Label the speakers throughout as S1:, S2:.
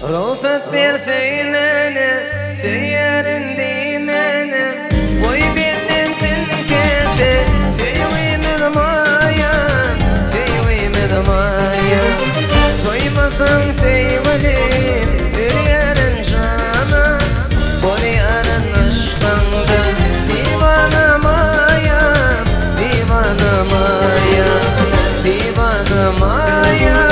S1: Ruhsat ver söylene, söylerin dimene. Boy birden sen kete, söylemedim aya, söylemedim aya. Doymadan söyledim, bir yarın şana. Boy yarın aşkında, divanım aya, divanım aya, divanım aya.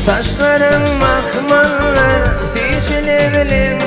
S1: Saçların mahmallar, seçilebilir